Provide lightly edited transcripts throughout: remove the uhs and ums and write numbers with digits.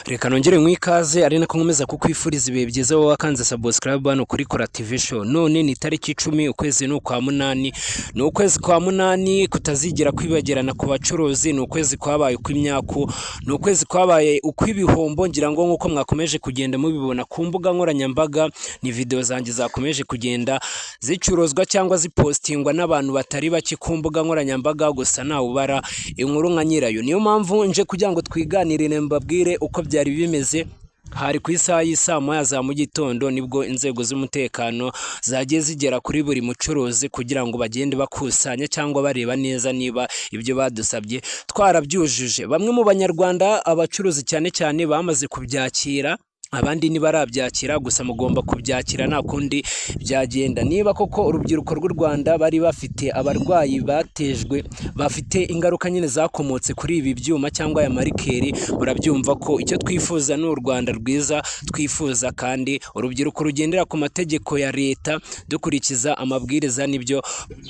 Reka nongere mwikaze ari nako nkomeza kukwifuriza ibihe byiza wowe wakanze subscribe hano kuri Kora TV Show. None ni tariki 10 ukwezi n'ukwa munani. Ni ukwezi kwa munani kutazigira kwibagirana ku bacuruzi, ni ukwezi kwabaye ukw'imyaku, ni ukwezi kwabaye ukw'ibihombo. Ngira ngo nkuko mwakomeje kugenda mubibona ku mbuga nkoranyambaga, ni video zanjye zakomeje kugenda zicuruzwa cyangwa zipostingwa n'abantu batari bake ku mbuga nkoranyambaga, gusa nawe ubara inkuru nka nyirayo. Niyo mpamvu nje kugira ngo twiganirire mbabwire uko byari bimeze. Hari ku isaha y'isa moya za mu gitondo nibwo inzego z'umutekano zagiye zigera kuri buri mucuruzi kugira ngo bagende bakusanya cyangwa bareba neza niba ibyo badusabye twarabyujuje. Bamwe mu banyarwanda abacuruzi cyane cyane bamaze kubyakira, abandi ntibarabyakira, gusa mugomba kubyakira nta kundi byagenda. Niba koko urubyiruko rw'u Rwanda bari bafite abarwayi batejwe, bafite ingaruka nyine zakomotse kuri ibi byuma cyangwa aya marikeri, murabyumva ko icyo twifuza ni u Rwanda rwiza twifuza, kandi urubyiruko rugendera ku mategeko ya leta, dukurikiza amabwiriza n'ibyo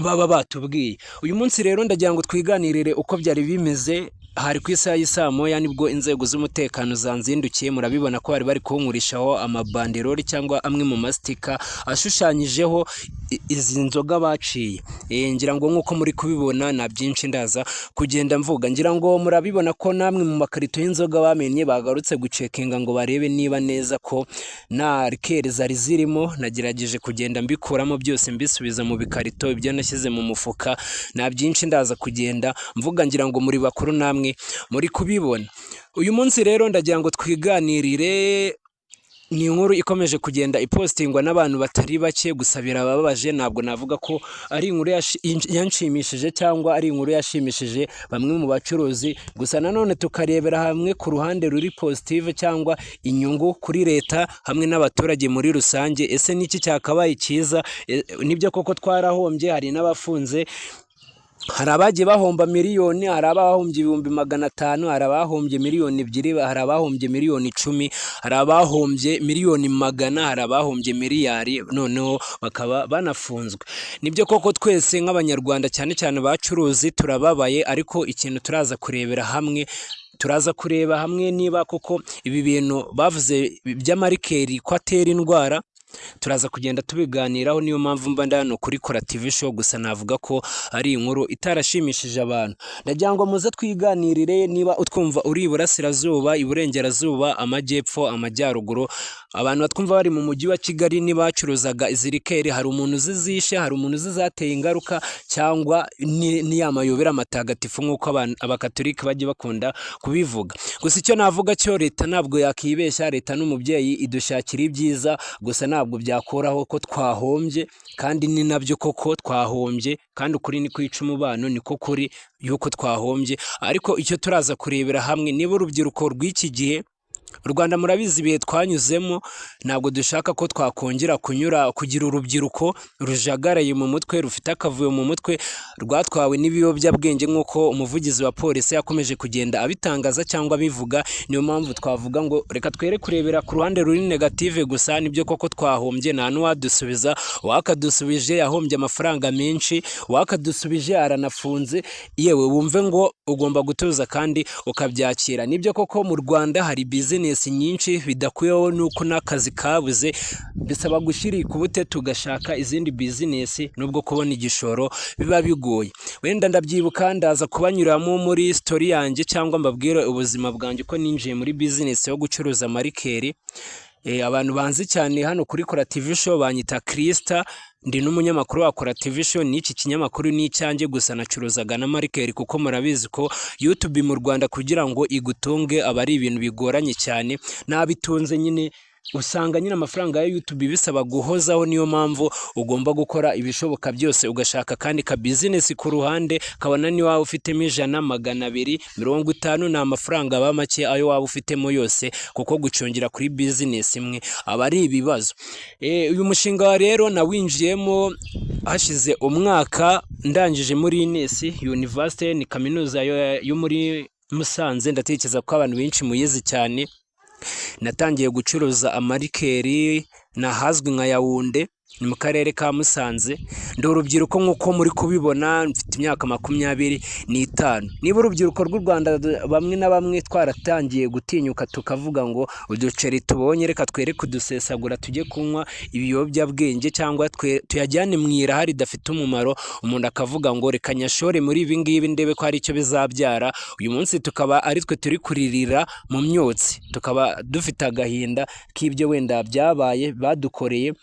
baba batubwiye. Uyu munsi rero ndagira ngo twiganirire uko byari bimeze. Hari ku isaha y'isa moya nibwo inzego z'umutekano zanzindukiye. Murabibona ko bari kunkurishaho amabanderori cyangwa amwe mu mastika ashushanyijeho izi nzoga baciye. Ngira ngo nkuko muri kubibona na byinshi ndaza kugenda mvuga. Ngira ngo murabibona ko namwe mu makarito y'inzoga bamenye bagarutse gucekinga ngo barebe niba neza ko nta rikeri zari zirimo. Nagerageje kugenda mbikuramo byose mbisubiza mu bikarito, ibyo nashyize mu mufuka na byinshi ndaza kugenda mvuga. Ngira ngo muri bakuru namwe muri kubibona. Uyu munsi rero ndagira ngo twiganirire, ni inkuru ikomeje kugenda ipostingwa n'abantu batari bake, gusa birababaje. Ntabwo navuga ko ari inkuru yanshimishije cyangwa ari inkuru yashimishije bamwe mu bacuruzi, gusa nanone tukarebera hamwe ku ruhande ruri positive cyangwa inyungu kuri leta hamwe n'abaturage muri rusange. Ese niki cyakabaye cyiza? Nibyo koko twarahombye, hari n'abafunze, hari abagiye bahomba miliyoni, hari abahombye 500,000, hari abahombye miliyoni 2, hari abahombye miliyoni 10, hari abahombye miliyoni 100, hari abahombye miliyari, noneho bakaba banafunzwe. Nibyo koko twese nk'abanyarwanda cyane cyane bacuruzi turababaye, ariko ikintu turaza kurebera hamwe, turaza kureba hamwe niba koko ibi bintu bavuze by'amarikeri ko atera indwara. Turaza kugenda tubiganiraho, niyo mpamvu mba ndano kuri Kora TV Show. Gusa navuga ko ari inkuru itarashimishije abantu. Ndagira ngo muze twiganirire, niba utwumva uri iburasirazuba, iburengerazuba, amajyepfo, amajyaruguru, abantu batwumva bari mu mujyi wa Kigali nibacuruzaga izi rikeri, hari umuntu zizishe, hari umuntu zizateye ingaruka, cyangwa ni yamayobera matagatifu nk'uko abakatolika bajye bakunda kubivuga. Gusa icyo navuga cyo, leta ntabwo yakibeshya, leta n'umubyeyi idushakira ibyiza, gusa ntabwo byakoraho ko twahombye, kandi ni nabyo koko twahombye, kandi ukuri ni kwica umubano, niko kuri yuko twahombye. Ariko icyo turaza kurebera hamwe, niba urubyiruko rw'iki gihe, u Rwanda murabizi ibihe twanyuzemo, ntabwo dushaka ko twakongera kugira urubyiruko rujagaraye mu mutwe, rufite akavuyo mu mutwe, rwatwawe n'ibiyobyabwenge nk'uko umuvugizi wa polisi yakomeje kugenda abitangaza cyangwa abivuga. Niyo mpamvu twavuga ngo reka twere kurebera ku ruhande ruri negative gusa. Nibyo koko twahombye, nta n'uwadusubiza, wakadusubije yahombye amafaranga menshi, wakadusubije aranafunze. Yewe wumve ngo ugomba gutuza kandi ukabyakira. Nibyo koko mu Rwanda hari business nyinshi, bidakuyeho nuko n'akazi kabuze, bisaba gushirika ubute tugashaka izindi business, nubwo kubona igishoro biba bigoye. Wenda ndabyibuka, ndaza kubanyuramo muri story yanjye cyangwa mbabwire ubuzima bwanjye ko ninjiye muri business yo gucuruza amarikeri. Abantu banzi cyane hano kuri Kora TV Show banyita Krista, ndi n'umunyamakuru wa Kora TV Show. N'iki kinyamakuru ni icyanjye, gusa nacuruzaga na marikeri, kuko murabizi ko YouTube mu Rwanda kugira ngo igutunge aba ari ibintu bigoranye cyane. Nabitunze nyine usanga nyine amafaranga ya YouTube bisaba guhozaho. Niyo mpamvu ugomba gukora ibishoboka byose ugashaka kandi ka business ku ruhande, kabona ni waba ufitemo 100, 200, 50, ni amafaranga aba make ayo waba ufitemo yose, kuko gucungira kuri business imwe aba ari ibibazo. Uyu mushinga rero nawinjiyemo hashize umwaka, ndangije muri Ines University, ni kaminuza yo muri Musanze. Ndatekereza ko abantu benshi muyizi cyane. Natangiye gucuruza amarikeri n'ahazwi nka Yaounde. ni mu karere ka Musanze, ndi urubyiruko nk'uko muri kubibona, mfite imyaka 25. Niba urubyiruko rw'u Rwanda bamwe na bamwe twaratangiye gutinyuka tukavuga ngo uduceri tubonye reka twereke udusesagura tujye kunywa ibiyobyabwenge cyangwa tuyajyane mu iraha ridafite umumaro, umuntu akavuga ngo reka nyashore muri ibi ngibi ndebe ko hari icyo bizabyara, uyu munsi tukaba ari twe turi kuririra mu myotsi, tukaba dufite agahinda k'ibyo wenda byabaye badukoreye.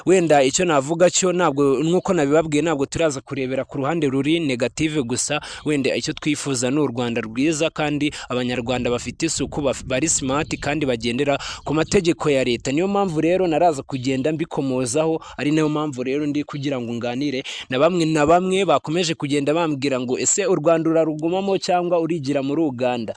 Wenda icyo navuga cyo ntabwo nk'uko nabibabwiye, ntabwo turaza kurebera ku ruhande ruri negative gusa, wenda icyo twifuza ni u Rwanda rwiza kandi abanyarwanda bafite isuku, bari smart kandi bagendera ku mategeko ya leta. Niyo mpamvu rero naraza kugenda mbikomozaho, ari nayo mpamvu rero ndi kugira ngo nganire na bamwe bakomeje kugenda bambwira ngo ese u Rwanda urarugumamo cyangwa urigira muri Uganda.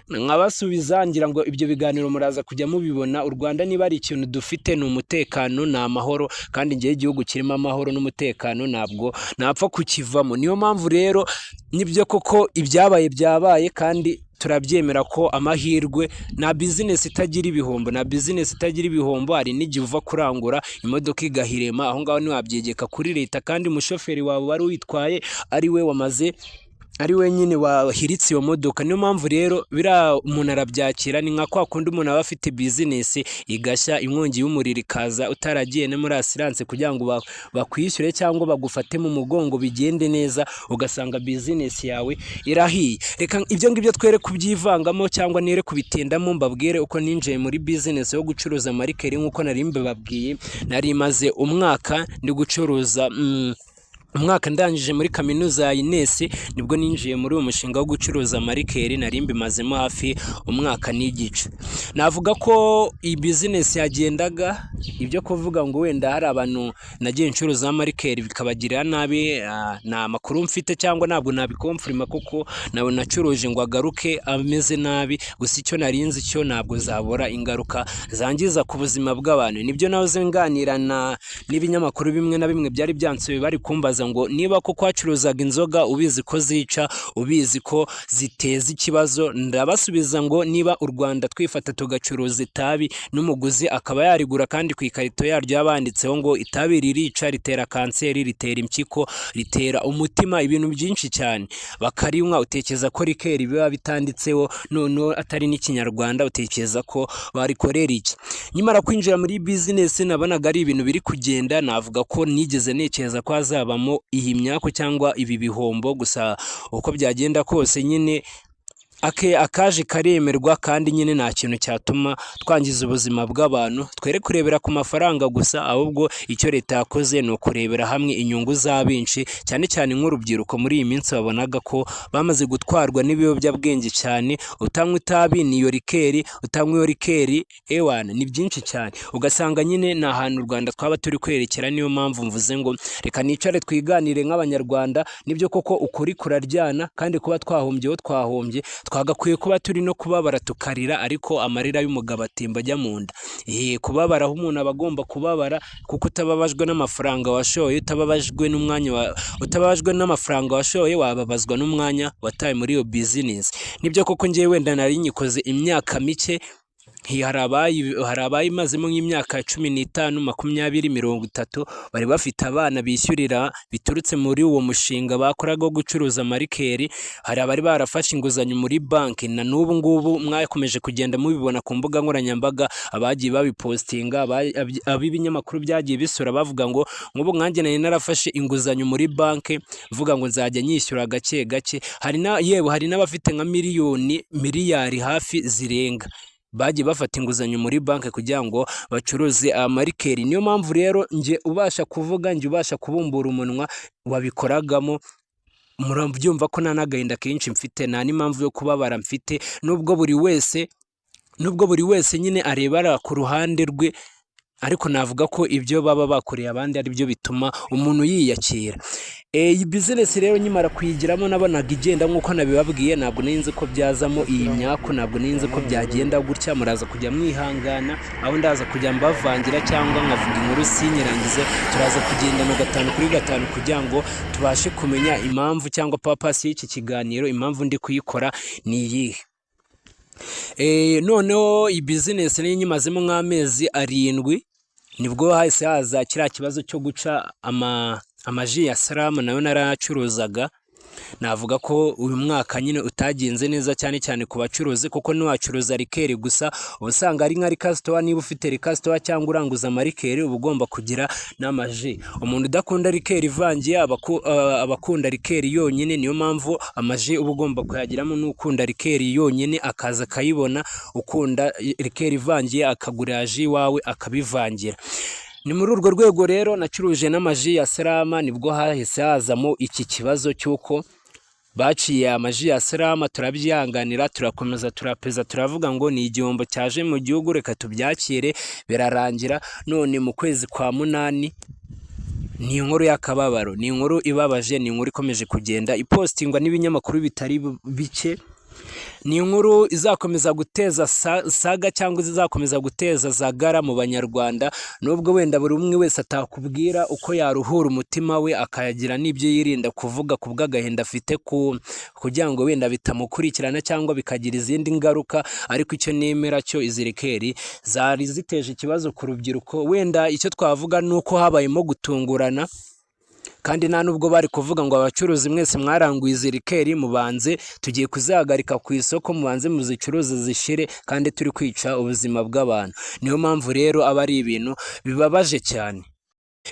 Nkabasubiza ngira ngo ibyo biganiro muraza kujya mubibona. U Rwanda niba ari ikintu dufite ni umutekano, ni amahoro, kandi ngiye igihugu kirimo amahoro n'umutekano ntabwo napfa kukivamo. Niyo mpamvu rero nibyo koko ibyabaye byabaye, kandi turabyemera ko amahirwe na business itagira ibihombo, na business itagira ibihombo. Hari n'igihe uva kurangura imodoka igahirema, aho ngaho ntiwabyegeka kuri leta, kandi umushoferi wawe wari uyitwaye ari we nyine wahiritse iyo modoka. Niyo mpamvu rero umuntu arabyakira. Ni nka kwa kundi umuntu aba afite business igashya, inkongi y'umuriro ikaza, utaragiye no muri assurance kugira ngo bakwishyure cyangwa bagufate mu mugongo bigende neza, ugasanga business yawe irahiye. Reka ibyo ngibyo twere kubyivangamo cyangwa nire kubitendamo, mbabwire uko ninjiye muri business yo gucuruza marikeri. Nk'uko nari mbabwiye, nari maze umwaka ndi gucuruza umwaka ndangije muri kaminuza ya Ines, nibwo ninjiye muri uwo mushinga wo gucuruza marikeri. Nari mbimazemo hafi umwaka n'igice. Navuga ko iyi business yagendaga, ibyo kuvuga ngo wenda hari abantu nagiye ncuruza marikeri bikabagirira nabi, na makuru mfite cyangwa ntabwo nabikomfirima, kuko nawe nacuruje ngo agaruke ameze nabi. Gusa icyo narinzi cyo ntabwo zabora ingaruka zangiza ku buzima bw'abantu. Nibyo nahoze nganirana n'ibinyamakuru bimwe na bimwe byari byansuye, bari kumbaza ngo niba ko kwacuruzaga inzoga ubizi ko zica, ubizi ko ziteza ikibazo. Ndabasubiza ngo niba u Rwanda twifata tugacuruza itabi, n'umuguzi akaba yarigura kandi ku ikarito yaryo yabanditseho ngo itabi ririca, ritera kanseri, ritera impyiko, ritera umutima, ibintu byinshi cyane, bakarinywa, utekereza ko rikeri biba bitanditseho, none atari n'ikinyarwanda, utekereza ko barikorera iki? Nyimara kwinjira muri business nabonaga ari ibintu biri kugenda. Navuga ko nigeze nekereza ko hazabamo iyi myako cyangwa ibi bihombo, gusa uko byagenda kose nyine akaje karemerwa, kandi nyine nta kintu cyatuma twangiza ubuzima bw'abantu. Twere kurebera ku mafaranga gusa, ahubwo icyo leta yakoze ni ukurebera hamwe inyungu za benshi, cyane cyane nk'urubyiruko muri iyi minsi babonaga ko bamaze gutwarwa n'ibiyobyabwenge cyane. Utanywa itabi niyo rikeri, utanywa iyo rikeri ewana ni byinshi cyane, ugasanga nyine ni ahantu u Rwanda twaba turi kwerekera. Niyo mpamvu mvuze ngo reka nicare twiganire nk'abanyarwanda. Nibyo koko ukuri kuraryana, kandi kuba twahombyeho twahombye, twagakwiye kuba turi no kubabara tukarira, ariko amarira y'umugabo atemba ajya mu nda. Kubabara aho umuntu aba agomba kubabara, kuko utababajwe n'amafaranga washoye, utababajwe n'amafaranga washoye, wababazwa n'umwanya wataye muri iyo business. Nibyo koko ngiye wenda nari nyikoze imyaka mike, hari abayimazemo nk'imyaka 15, 20, 30, bari bafite abana bishyurira biturutse muri uwo mushinga bakoraga wo gucuruza marikeri. Hari abari barafashe inguzanyo muri banki, na n'ubu ngubu mwakomeje kugenda mubibona ku mbuga nkoranyambaga, abagiye babipostinga, ab'ibinyamakuru byagiye bisura bavuga ngo nk'ubu nkanjye nari narafashe inguzanyo muri banki, mvuga ngo nzajya nyishyura gake gake. Hari n'abafite nka miliyari hafi zirenga, bagiye bafata inguzanyo muri banki kugira ngo bacuruze marikeri. Niyo mpamvu rero nje ubasha kuvuga, nje ubasha kubumbura umunwa wabikoragamo, murabyumva ko nta n'agahinda kenshi mfite, nta n'impamvu yo kubabara mfite, nubwo buri wese nyine arebara ku ruhande rwe, ariko navuga ko ibyo baba bakoreye abandi ari byo bituma umuntu yiyakira. Iyi business rero nyimara kuyigiramo nabonaga igenda nk'uko nabibabwiye. Ntabwo ninzi ko byazamo iyi myako, ntabwo ninzi ko byagenda gutya. Muraza kujya mwihangana, aho ndaza kujya mbavangira cyangwa nkavuga inkuru sinyirangize. Turaza kugendana 5 kuri 5 kugira ngo tubashe kumenya impamvu cyangwa purpose y'iki kiganiro, impamvu ndi kuyikora ni iyihe. Noneho iyi business niyo nyimazemo nk'amezi 7, nibwo hahise haza kiriya kibazo cyo guca amaji ya Salamu nayo narayacuruzaga. Navuga ko uyu mwaka nyine utagenze neza cyane cyane ku bacuruzi, kuko ntiwacuruza rikeri gusa, usanga ari nka rikasitowa. Niba ufite rikasitowa cyangwa uranguza amarikeri uba ugomba kugira n'amaji. Umuntu udakunda rikeri ivangiye abakunda rikeri yonyine, niyo mpamvu amaji uba ugomba kuyagiramo. N'ukunda rikeri yonyine akaza akayibona, ukunda rikeri ivangiye akagura ji iwawe akabivangira. Ni muri urwo rwego rero nacuruje n'amaji ya Salama. Nibwo hahise hazamo iki kibazo cy'uko baciye amaji ya Salama, turabyihanganira, turakomeza turapeza, turavuga ngo ni igihombo cyaje mu gihugu, reka tubyakire, birarangira. None mu kwezi kwa munani ni inkuru y'akababaro, ni inkuru ibabaje, ni inkuru ikomeje kugenda ipostingwa n'ibinyamakuru bitari bike. Ni inkuru izakomeza guteza saga cyangwa izakomeza guteza zagara mu banyarwanda, nubwo wenda buri umwe wese atakubwira uko yaruhura umutima we, akayagira n'ibyo yirinda kuvuga ku bw'agahinda afite kugira ngo wenda bitamukurikirana cyangwa bikagira izindi ngaruka. Ariko icyo nemera cyo, izi rikeri zari ziteje ikibazo ku rubyiruko. Wenda icyo twavuga ni uko habayemo gutungurana, kandi nta nubwo bari kuvuga ngo abacuruzi mwese mwaranguye izi rikeri mubanze tugiye kuzihagarika ku isoko, mubanze muzicuruze zishire, kandi turi kwica ubuzima bw'abantu. Niyo mpamvu rero aba ari ibintu bibabaje cyane.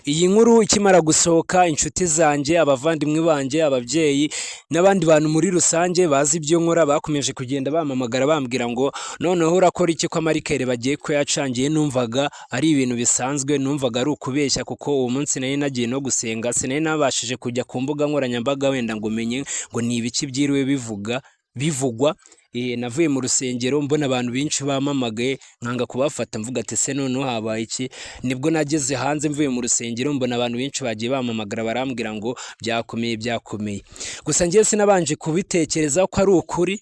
Iyi nkuru ikimara gusohoka, inshuti zanjye, abavandimwe banjye, ababyeyi n'abandi bantu muri rusange bazi ibyo nkora bakomeje kugenda bampamagara bambwira ngo noneho urakora iki ko amarikeri bagiye kuyacangiye. Numvaga ari ibintu bisanzwe, numvaga ari ukubeshya, kuko uwo munsi nari nagiye no gusenga, sinari nabashije kujya ku mbuga nkoranyambaga wenda ngo menye ngo ni ibiki byiriwe bivugwa. Navuye mu rusengero mbona abantu benshi bampamagaye, nkanga kubafata, mvuga ati se noneho habaye iki? Nibwo nageze hanze mvuye mu rusengero, mbona abantu benshi bagiye bampamagara barambwira ngo byakomeye. Gusa njye sinabanje kubitekereza ko ari ukuri.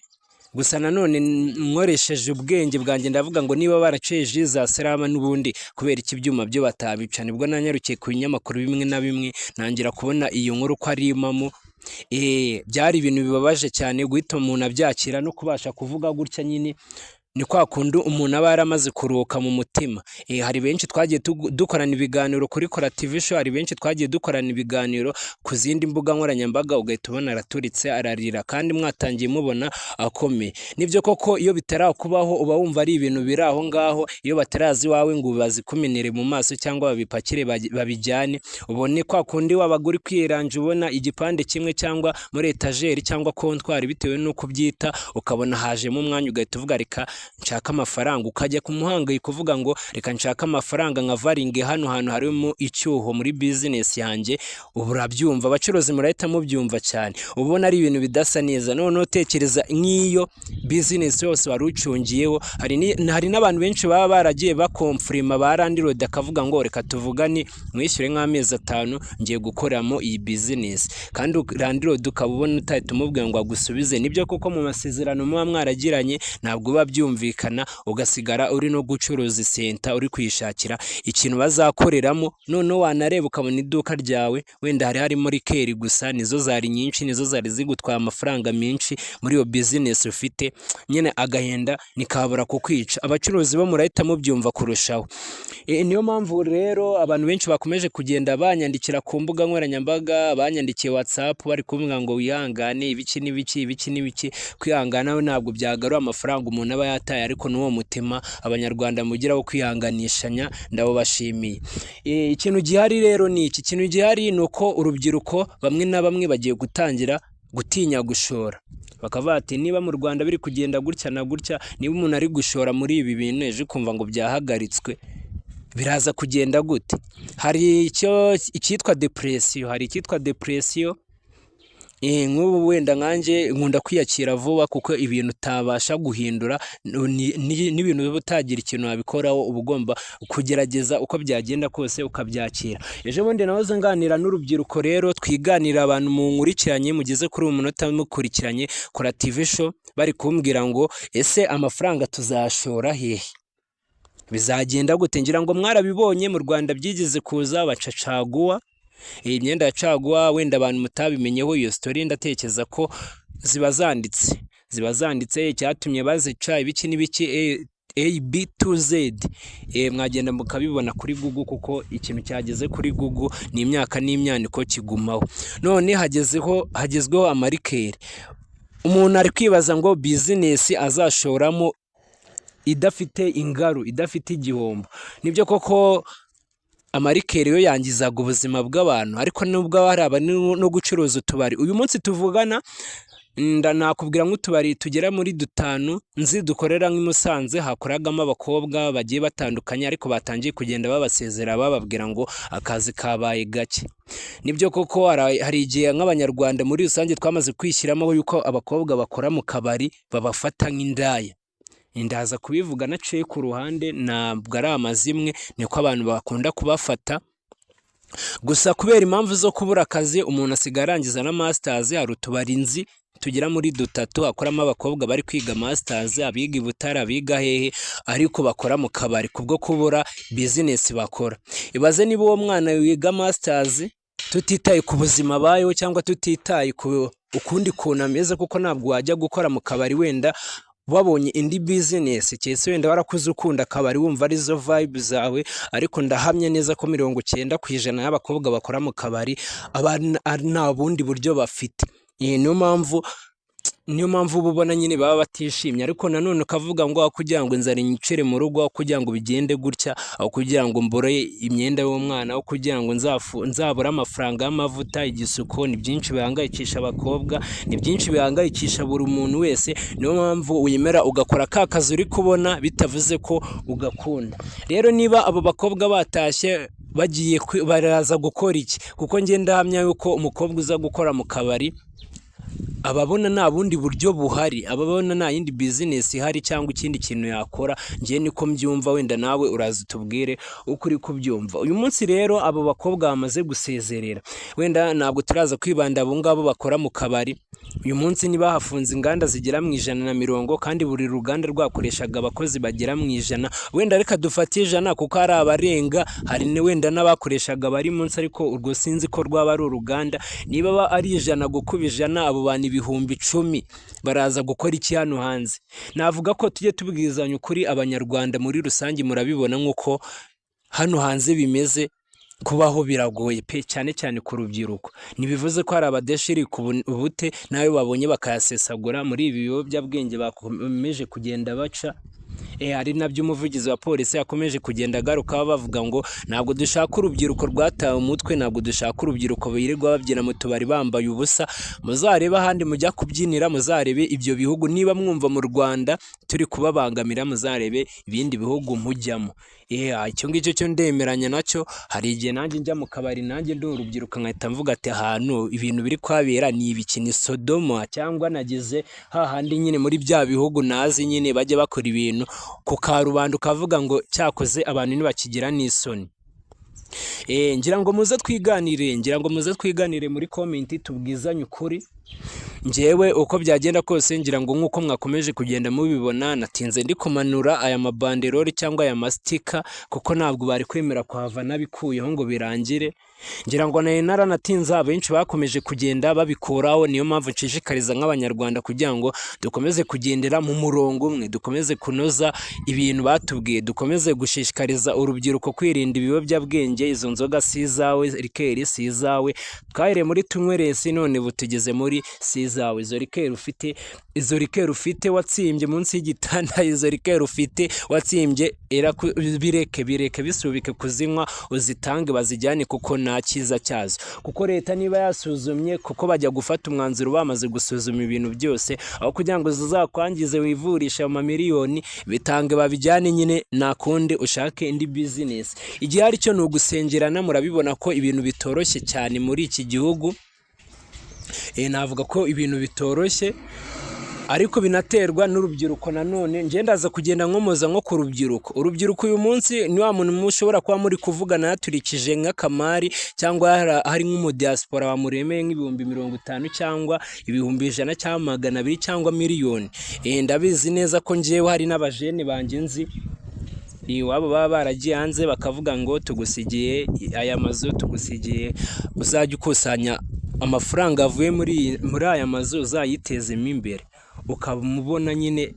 Gusa nanone nkoresheje ubwenge bwanjye ndavuga ngo niba baraciye ji za Salama n'ubundi kubera iki ibyuma byo batabica. Nibwo nanyarukiye ku binyamakuru bimwe na bimwe, nangira kubona iyo nkuru ko ari impamo. Byari ibintu bibabaje cyane guhita umuntu abyakira no kubasha kuvuga gutya. Nyine ni kwa kundi umuntu aba yaramaze kuruhuka mu mutima. Hari benshi twagiye dukorana ibiganiro kuri Kora TV Show, hari benshi twagiye dukorana ibiganiro ku zindi mbuga nkoranyambaga, ugahita ubona araturitse ararira, kandi mwatangiye mubona akomeye. Nibyo koko, iyo bitarakubaho uba wumva ari ibintu biri aho ngaho. Iyo batarazi iwawe ngo bazikumenere mu maso cyangwa babipakire babijyane, ubone kwa kundi wabaga uri kwiranje ubona igipande kimwe cyangwa muri etajeri cyangwa kontwari, bitewe n'uko byita, ukabona hajemo umwanya ugahita uvuga reka nshaka amafaranga, ukajya ku muhangayiko kuvuga ngo reka nshaka amafaranga nkavaringe hano hantu harimo icyuho muri business yanjye. Ubu urabyumva, abacuruzi murahita mubyumva cyane, ubona ari ibintu bidasa neza. None utekereza nk'iyo business yose wari ucungiyeho, hari n'abantu benshi baba baragiye bakomfirima ba Landlord, akavuga ngo reka tuvugane mwishyure nk'amezi 5 ngiye gukoramo iyi business, kandi Landlord ukaba ubona utahita umubwira ngo agusubize. Nibyo koko mu masezerano muba mwaragiranye ntabwo babyumvikana, ugasigara uri no gucuruza isenta, uri kwishakira ikintu bazakoreramo. Noneho wanareba ukabona iduka ryawe wenda hari harimo rikeri gusa, nizo zari nyinshi, nizo zari zigutwaye amafaranga menshi muri iyo business ufite. Nyine agahenda nikabura kukwica. Abacuruzi bo murahita mubyumva kurushaho. Niyo mpamvu rero abantu benshi bakomeje kugenda banyandikira ku mbuga nkoranyambaga, banyandikiye WhatsApp bari kuvuga ngo wihangane, ibiki n'ibiki. Kwihangana ntabwo byagarura amafaranga umuntu aba yataye, ariko n'uwo mutima abanyarwanda mugira wo kwihanganishanya ndabo bashimiye. Ikintu gihari rero ni iki kintu gihari, ni uko urubyiruko bamwe na bamwe bagiye gutangira gutinya gushora. Bakavuga ati niba mu Rwanda biri kugenda gutya na gutya, niba umuntu ari gushora muri ibi bintu ejo kumva ngo byahagaritswe, biraza kugenda gute? Hari icyitwa depression. Nk'ubu wenda nkanjye nkunda kwiyakira vuba, kuko ibintu utabasha guhindura n'ibintu biba utagira ikintu wabikoraho, uba ugomba kugerageza uko byagenda kose ukabyakira. Ejo bundi nahoze nganira n'urubyiruko rero, twiganira abantu mu nkurikiranye mugeze kuri uyu munota mukurikiranye Kora TV Show, bari kumbwira ngo ese amafaranga tuzashora hehe, bizagenda gute? Ngira ngo mwarabibonye mu Rwanda byigeze kuza baca caguwa. Iyi myenda ya caguwa wenda abantu mutabimenyeho iyo story, ndatekereza ko ziba zanditse icyatumye bazica ibiki n'ibiki. A, B to Z. Mwagenda mukabibona kuri Google kuko ikintu cyageze kuri Google ni imyaka n'imyaniko kigumaho. None hagezweho amarikeri. Umuntu ari kwibaza ngo business azashoramo idafite ingaru, idafite igihombo. Nibyo koko amarikeri yo yangizaga ubuzima bw'abantu, ariko nubwo hari aba no gucuruza utubari. Uyu munsi tuvugana nakubwira nk'utubari tugera muri 5 nzi dukorera nk'i Musanze, hakoragamo abakobwa bagiye batandukanye, ariko batangiye kugenda babasezera bababwira ngo akazi kabaye gake. Nibyo koko hari igihe nk'abanyarwanda muri rusange twamaze kwishyiramo yuko abakobwa bakora mu kabari babafata nk'indaya. Ndaza kubivuga naciye ku ruhande, ntabwo ari amazimwe, niko abantu bakunda kubafata. Gusa kubera impamvu zo kubura akazi, umuntu asigaye arangiza na masters. Hari utubari nzi tugera muri 3 hakoramo abakobwa bari kwiga masters, abiga i Butare, abiga hehe, ariko bakora mu kabari kubwo kubura business bakora. Ibaze niba uwo mwana wiga masters tutitaye ku buzima bayo cyangwa tutitaye ku ukundi kuntu ameze, kuko ntabwo wajya gukora mu kabari wenda wabonye indi business, cyese wenda warakuze ukunda akabari wumva arizo vibe zawe, ariko ndahamye neza ko 90% y'abakobwa bakora mu kabari nta bundi buryo bafite. Niyo mpamvu ubona nyine baba batishimye. Ariko nanone ukavuga ngo kugira ngo inzara inyicire mu rugo, kugira ngo bigende gutya, aho kugira ngo mbore imyenda y'umwana, aho kugira ngo nzabura amafaranga y'amavuta, igisuko. Ni byinshi bihangayikisha abakobwa, ni byinshi bihangayikisha buri muntu wese. Niyo mpamvu wemera ugakora ka kazi uri kubona, bitavuze ko ugakunda. Rero niba abo bakobwa batashye bagiye baraza gukora iki? Kuko nge ndahamya yuko umukobwa uza gukora mu kabari ababona nta bundi buryo buhari, ababona nta yindi business ihari cyangwa ikindi kintu yakora. Ngiye niko mbyumva, wenda nawe uraza tubwire uko uri kubyumva. Uyu munsi rero abo bakobwa bamaze gusezerera, wenda ntabwo turaza kwibanda abo ngabo bakora mu kabari. Uyu munsi niba hafunze inganda zigera mu 150, kandi buri ruganda rwakoreshaga abakozi bagera mu 100, wenda reka dufate 100 kuko hari abarenga, hari wenda n'abakoreshaga bari munsi, ariko urwo sinzi ko rwaba ari uruganda. Niba ari 100 gukuba 100, abo bantu 10,000 baraza gukora iki hano hanze? Navuga ko tujye tubwizanya ukuri, abanyarwanda muri rusange murabibona nk'uko hano hanze bimeze. Kubaho biragoye pe, cyane cyane ku rubyiruko. Nibivuze ko hari abadeshiri ku bute nayo babonye bakayasesagura muri ibi biyobyabwenge bakomeje kugenda baca. Ari nabyo umuvugizi wa polisi yakomeje kugenda agaruka bavuga ngo ntabwo dushaka urubyiruko rwatawe umutwe, ntabwo dushaka urubyiruko birirwa babyina mu tubari bambaye ubusa. Muzarebe ahandi mujya kubyinira, muzarebe ibyo bihugu. Niba mwumva mu Rwanda turi kubabangamira, muzarebe ibindi bihugu mujyamo. Icyo ngicyo cyo ndemeranya nacyo. Hari igihe nanjye njya mu kabari, nanjye ndi urubyiruko, nkahita mvuga ati ahantu ibintu biri kwabera ni ibikini Sodoma, cyangwa nageze hahandi nyine muri bya bihugu nazi nyine bajya bakora ibintu ku karubanda, ukavuga ngo cyakoze abantu ntibakigira n'isoni. Ngira ngo muze twiganire muri comment, tubwizanye ukuri. Njyewe uko byagenda kose, ngira ngo nk'uko mwakomeje kugenda mubibona, natinze ndi kumanura aya mabanderori cyangwa aya mastika, kuko ntabwo bari kwemera kuhava nabikuyeho ngo birangire. Ngira ngo naranatinze, abenshi bakomeje kugenda babikuraho. Niyo mpamvu nshishikariza nk'abanyarwanda kugira ngo dukomeze kugendera mu murongo umwe, dukomeze kunoza ibintu batubwiye, dukomeze gushishikariza urubyiruko kwirinda ibiyobyabwenge. Izo nzoga si izawe, rikeri si izawe. Twahereye muri tunyweresi, none ubu tugeze muri si izawe. Izo rikeri ufite watsimbye munsi y'igitanda, izo rikeri ufite watsimbye, bireke bisubike kuzinywa, uzitange bazijyane, kuko nta cyiza cyazo. Kuko leta niba yasuzumye, kuko bajya gufata umwanzuro bamaze gusuzuma ibintu byose, aho kugira ngo zizakwangize wivurisha amamiliyoni, bitange babijyane nyine, nakunde ushake indi business. Igihe ari cyo ni ugusengerana. Murabibona ko ibintu bitoroshye cyane muri iki gihugu. Navuga ko ibintu bitoroshye, ariko binaterwa n'urubyiruko. Nanone nje ndaza kugenda nkomoza nko ku rubyiruko. Urubyiruko uyu munsi ni wa muntu mushobora kuba muri kuvugana yaturikije nk'akamari, cyangwa hari nk'umudiaspora wamuremeye nk'ibihumbi 50 cyangwa ibihumbi 100 cyangwa 200 cyangwa miliyoni. Ndabizi neza ko njewe hari n'abajene banjye nzi iwabo baba baragiye hanze, bakavuga ngo tugusigiye aya mazu, tugusigiye uzajya ukusanya amafaranga avuye muri aya mazu uzayitezemo imbere. Ukamubona nyine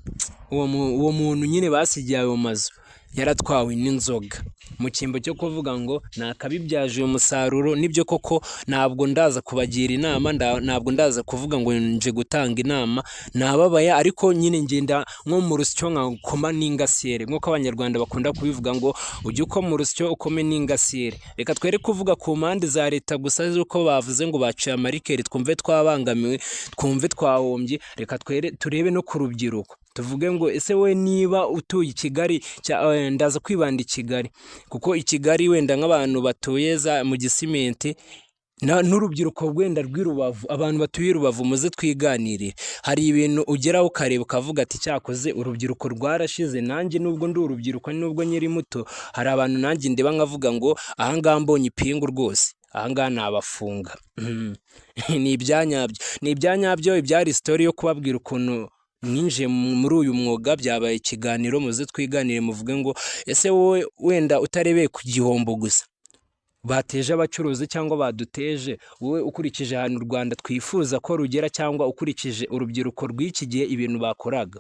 uwo muntu nyine basigiye ayo mazu yaratwawe n'inzoga, mu cyimbo cyo kuvuga ngo nakabibyaje umusaruro. Nibyo koko ntabwo ndaza kubagira inama, ntabwo ndaza kuvuga ngo nje gutanga inama, nababaye ariko nyine ngenda nko mu rusyo nkakoma n'ingasire, nk'uko abanyarwanda bakunda kubivuga ngo ujye ukoma urusyo ukome n'ingasire. Reka twere kuvuga ku mpande za leta gusa z'uko bavuze ngo baciye amarikeri twumve twabangamiwe, twumve twahombye. Reka turebe no ku rubyiruko, tuvuge ngo ese we niba utuye i Kigali, ndaza kwibanda i Kigali kuko i Kigali wenda nk'abantu batuye mu Gisimenti n'urubyiruko wenda rw'i Rubavu, abantu batuye i Rubavu muze twiganirire. Hari ibintu ugeraho ukareba ukavuga ati cyakoze urubyiruko rwarashize. Nanjye nubwo ndi urubyiruko, nubwo nkiri muto, hari abantu nanjye ndeba nkavuga ngo ahangaha mbonye ipingu rwose, ahangaha nabafunga. Ni ibyanyabyo, ibyari sitori yo kubabwira ukuntu mwinjiye muri uyu mwuga. Byabaye ikiganiro, muze twiganire muvuge ngo ese wowe wenda utarebeye ku gihombo gusa bateje abacuruzi cyangwa baduteje, wowe ukurikije ahantu u Rwanda twifuza ko rugera, cyangwa ukurikije urubyiruko rw'iki gihe ibintu bakoraga.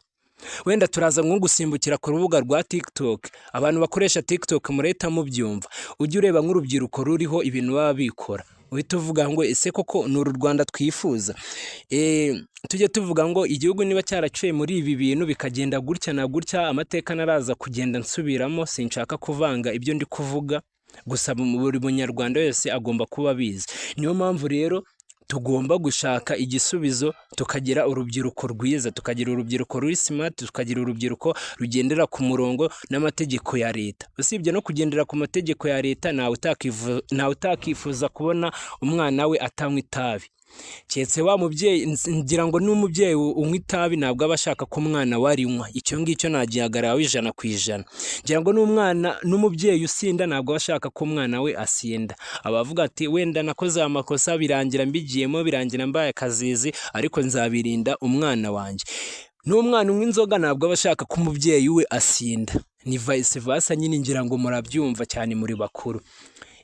Wenda turaza nko gusimbukira ku rubuga rwa TikTok. Abantu bakoresha TikTok mureta mubyumva, ujye ureba nk'urubyiruko ruriho ibintu baba bikora, uhita uvuga ngo ese koko ni uru Rwanda twifuza. Tujye tuvuga ngo igihugu niba cyaraciye muri ibi bintu bikagenda gutya na gutya, amateka naraza kugenda nsubiramo, sinshaka kuvanga ibyo ndi kuvuga, gusa buri munyarwanda wese agomba kuba abizi. Niyo mpamvu rero tugomba gushaka igisubizo, tukagira urubyiruko rwiza, tukagira urubyiruko ruri smart, tukagira urubyiruko rugendera ku murongo n'amategeko ya leta. Usibye no kugendera ku mategeko ya leta, ntawe utakifuza kubona umwana we atanywa itabi. Cyetse wa mubyeyi, ngira ngo n'umubyeyi unywa itabi ntabwo aba ashaka ko umwana we arinywa. Icyo ngicyo nagihagararaho 100%. Ngira ngo n'umubyeyi usinda ntabwo aba ashaka ko umwana we asinda. Abavuga ati wenda nakoze amakosa birangira mbigiyemo, birangira mbaye akazizi, ariko nzabirinda umwana wanjye. N'umwana unywa inzoga ntabwo aba ashaka ko umubyeyi we asinda. Ni vice versa nyine, ngira ngo murabyumva cyane muri bakuru.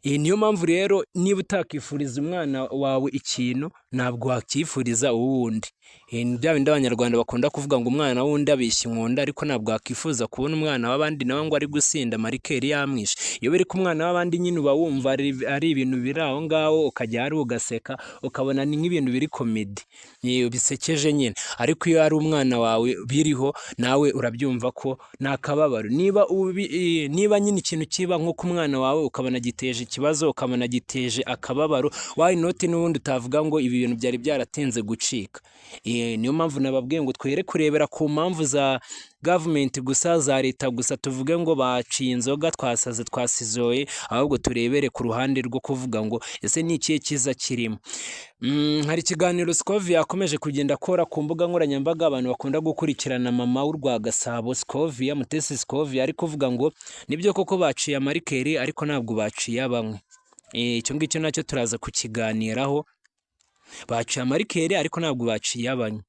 Niyo mpamvu rero niba utakifuriza umwana wawe ikintu, ntabwo wakifuriza uwundi. Bya bindi abanyarwanda bakunda kuvuga ngo umwana wundi abishya inkunda, ariko ntabwo wakifuza kubona umwana w'abandi nawe ngo ari gusinda marikeri yamwishe. Iyo biri ku mwana w'abandi nyine uba wumva ari ibintu biri aho ngaho, ukajya hari ugaseka, ukabona ni nk'ibintu biri komedi bisekeje nyine. Ariko iyo ari umwana wawe biriho, nawe urabyumva ko nta kababaro. Niba nyine ikintu kiba nko ku mwana wawe ukabona giteje ikibazo, ukabona giteje akababaro, why not n'ubundi utavuga ngo ibi bintu byari byaratinze gucika. Niyo mpamvu nababwiye ngo twere kurebera ku mpamvu za government gusa, za leta gusa, tuvuge ngo baciye inzoga twasaze twasizoye, ahubwo turebere ku ruhande rwo kuvuga ngo ese ni ikihe cyiza kirimo. Hari ikiganiro Scovia yakomeje kugenda akora ku mbuga nkoranyambaga, abantu bakunda gukurikirana mama w'u Rwagasabo Scovia, Mutesi Scovia, ari kuvuga ngo nibyo koko baciye amarikeri ariko ntabwo baciye abanywe. Icyo ngicyo nacyo turaza kukiganiraho. Baciye amarikeri ariko ntabwo baciye abanywe.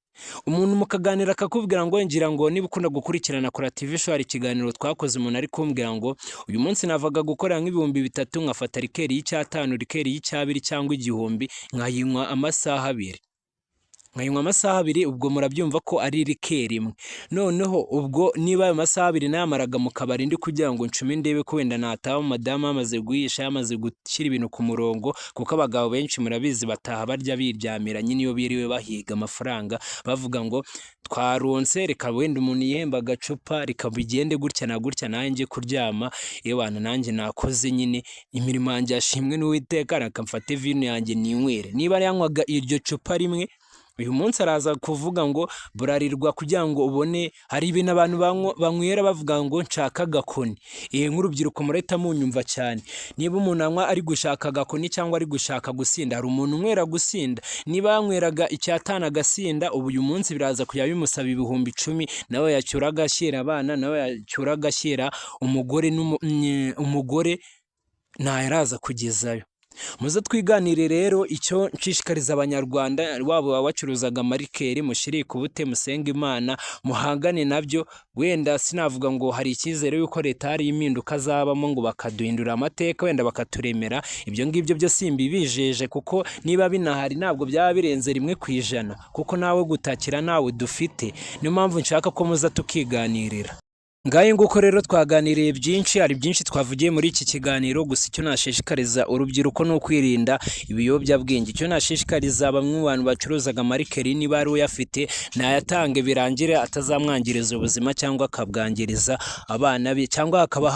Umuntu mukaganira akakubwira ngo ngira ngo niba ukunda gukurikirana Kora TV Show, hari ikiganiro twakoze umuntu ari kumbwira ngo uyu munsi navaga gukora nk'ibihumbi 3, nkafata rikeri y'Icyatanu, rikeri y'Icyabiri cyangwa igihumbi, nkayinywa amasaha 2. Ubwo murabyumva ko ari rikeri imwe. Noneho ubwo niba ayo masaha 2 nayamaraga mu kabari ndi kugira ngo ncume ndebe ko wenda nataha madamu amaze guhisha, yamaze gushyira ibintu ku murongo, kuko abagabo benshi murabizi bataha barya biryamira nyine iyo biriwe bahiga amafaranga, bavuga ngo twaronse reka wenda umuntu yihemba agacupa rikabigende gutya na gutya, nanjye kuryama yewana nanjye nakoze nyine imirimo yanjye yashimwe n'Uwiteka, akamfata vino yanjye ninywere. Niba yanywaga iryo cupa rimwe, uyu munsi araza kuvuga ngo burarirwa kugira ngo ubone. Hari ibintu abantu banywera bavuga ngo nshaka agakoni. Nk'urubyiruko mureta munyumva cyane, niba umuntu anywa ari gushaka agakoni cyangwa ari gushaka gusinda, hari umuntu unywera gusinda. Niba yanyweraga Icyatanu agasinda, ubu uyu munsi biraza kujya bimusaba ibihumbi 10, nawe yacyura agashyira abana, nawe yacyura agashyira umugore nta yaraza kugezayo. muze twiganire rero icyo nshishikariza abanyarwanda waba wacuruzaga marikeri mushiri kubute musenga Imana muhangane nabyo. Wenda sinavuga ngo hari icyizere yuko leta hari impinduka zabamo ngo bakaduhindura amateka wenda bakaturemera, ibyo ngibyo byo simbibijeje kuko niba binahari ntabwo byaba birenze 1%, kuko nawe gutakira nawe dufite. Niyo mpamvu nshaka ko muza tukiganirira. Ngaye nguko rero twaganiriye byinshi, hari byinshi twavugiye muri iki kiganiro, gusa icyo nashishikariza urubyiruko no kwirinda ibiyobyabwenge. Icyo nashishikariza bamwe mu bantu bacuruzaga marikeri niba ari uyafite nayatange birangire atazamwangiriza ubuzima cyangwa akabwangiriza abana be, cyangwa hakaba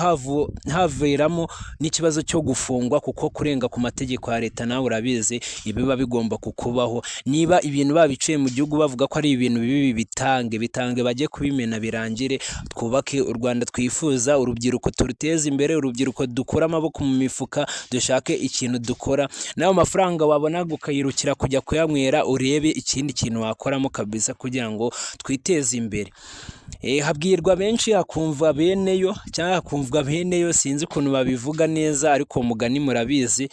haviramo n'ikibazo cyo gufungwa, kuko kurenga ku mategeko ya leta nawe urabizi ibiba bigomba kukubaho. Niba ibintu babiciye mu gihugu bavuga ko ari ibintu bibi, bitange bajye kubimena birangire, twubake u Rwanda twifuza, urubyiruko turuteze imbere, urubyiruko dukura amaboko mu mifuka dushake ikintu dukora. Nayo mafaranga wabonaga ukayirukira kujya kuyanywera, urebe ikindi kintu wakoramo kabisa kugira ngo twiteze imbere. Habwirwa benshi akumva beneyo cyangwa akumvwa beneyo, sinzi ukuntu babivuga neza, ariko umugani murabizi.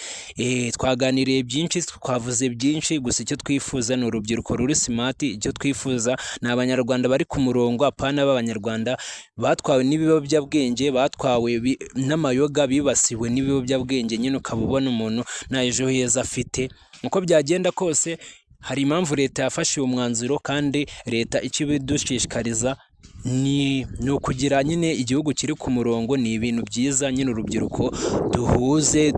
Twaganiriye byinshi, twavuze byinshi, gusa icyo twifuza ni urubyiruko ruri smart. Icyo twifuza ni abanyarwanda bari ku murongo, apana b'abanyarwanda batwawe n'ibiyobyabwenge, batwawe n'amayoga, bibasiwe n'ibiyobyabwenge. Nyine ukaba ubona umuntu nta ejo heza afite. Uko byagenda kose hari impamvu leta yafashe uwo mwanzuro, kandi leta icyo ibidushishikariza ni ukugira nyine igihugu kiri ku murongo. Ni ibintu byiza nyine urubyiruko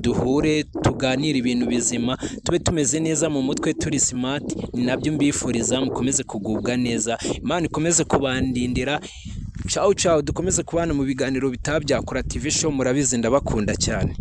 duhure tuganire ibintu bizima, tube tumeze neza mu mutwe, turi smart. Ni nabyo mbifuriza, mukomeze kugubwa neza, Imana ikomeze kubandindira. Ciao dukomeze kubana mu biganiro bitaba bya Kora TV Show, murabizi ndabakunda cyane.